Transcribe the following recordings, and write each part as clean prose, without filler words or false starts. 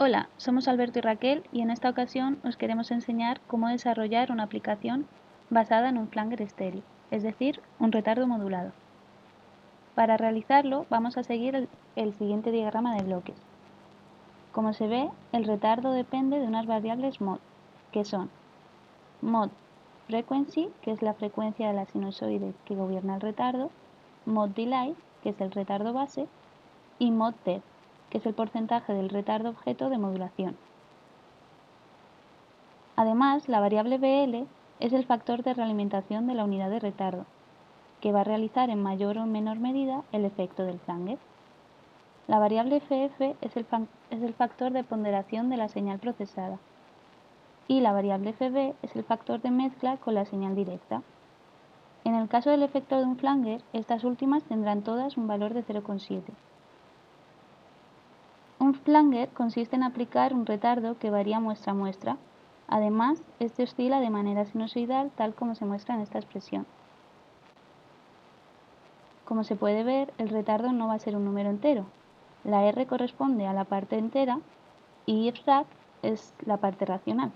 Hola, somos Alberto y Raquel y en esta ocasión os queremos enseñar cómo desarrollar una aplicación basada en un flanger estéreo, es decir, un retardo modulado. Para realizarlo vamos a seguir el siguiente diagrama de bloques. Como se ve, el retardo depende de unas variables mod, que son mod frequency, que es la frecuencia de la sinusoide que gobierna el retardo, mod delay, que es el retardo base, y mod depth, que es el porcentaje del retardo objeto de modulación. Además, la variable BL es el factor de realimentación de la unidad de retardo, que va a realizar en mayor o menor medida el efecto del flanger. La variable FF es el factor de ponderación de la señal procesada y la variable FB es el factor de mezcla con la señal directa. En el caso del efecto de un flanger, estas últimas tendrán todas un valor de 0,7. Un flanger consiste en aplicar un retardo que varía muestra a muestra. Además, este oscila de manera sinusoidal tal como se muestra en esta expresión. Como se puede ver, el retardo no va a ser un número entero. La R corresponde a la parte entera y frak es la parte racional.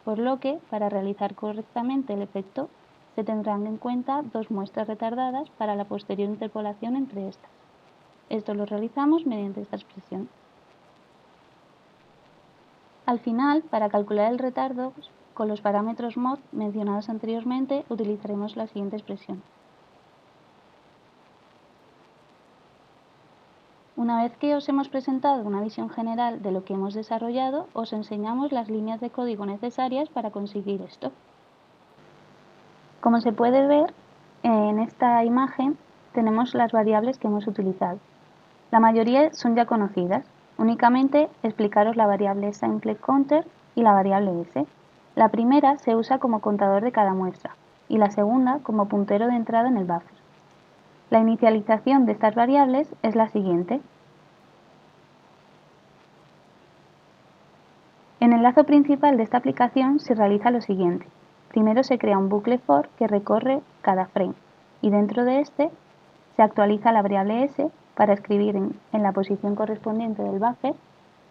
Por lo que, para realizar correctamente el efecto, se tendrán en cuenta dos muestras retardadas para la posterior interpolación entre estas. Esto lo realizamos mediante esta expresión. Al final, para calcular el retardo, con los parámetros mod mencionados anteriormente, utilizaremos la siguiente expresión. Una vez que os hemos presentado una visión general de lo que hemos desarrollado, os enseñamos las líneas de código necesarias para conseguir esto. Como se puede ver, en esta imagen tenemos las variables que hemos utilizado. La mayoría son ya conocidas. Únicamente explicaros la variable SimpleCounter y la variable S. La primera se usa como contador de cada muestra y la segunda como puntero de entrada en el buffer. La inicialización de estas variables es la siguiente. En el lazo principal de esta aplicación se realiza lo siguiente. Primero se crea un bucle for que recorre cada frame y dentro de este se actualiza la variable s para escribir en la posición correspondiente del buffer,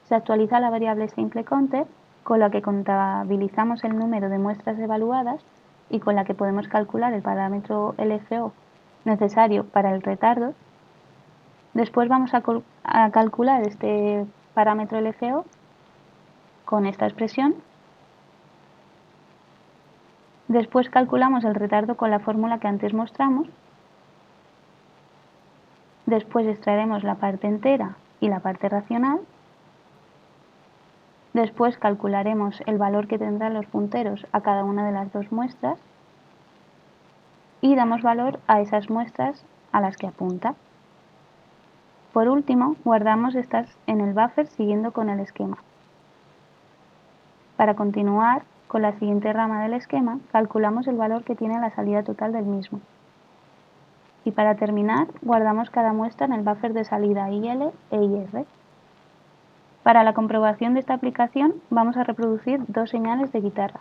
se actualiza la variable SimpleCounter con la que contabilizamos el número de muestras evaluadas y con la que podemos calcular el parámetro LFO necesario para el retardo. Después vamos a calcular este parámetro LFO con esta expresión. Después calculamos el retardo con la fórmula que antes mostramos. Después extraeremos la parte entera y la parte racional. Después calcularemos el valor que tendrán los punteros a cada una de las dos muestras y damos valor a esas muestras a las que apunta. Por último, guardamos estas en el buffer siguiendo con el esquema. Para continuar con la siguiente rama del esquema, calculamos el valor que tiene la salida total del mismo. Y para terminar, guardamos cada muestra en el buffer de salida IL e IR. Para la comprobación de esta aplicación vamos a reproducir dos señales de guitarra,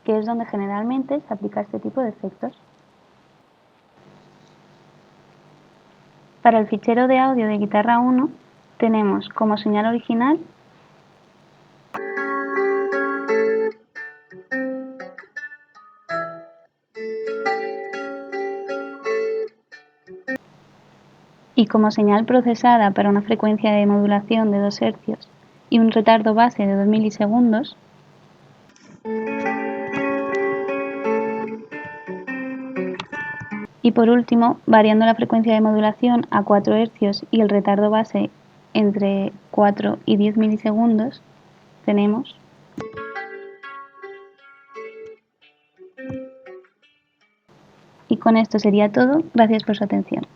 que es donde generalmente se aplica este tipo de efectos. Para el fichero de audio de guitarra 1 tenemos como señal original y como señal procesada para una frecuencia de modulación de 2 Hz y un retardo base de 2 milisegundos, y por último, variando la frecuencia de modulación a 4 Hz y el retardo base entre 4 y 10 milisegundos, tenemos. Y con esto sería todo. Gracias por su atención.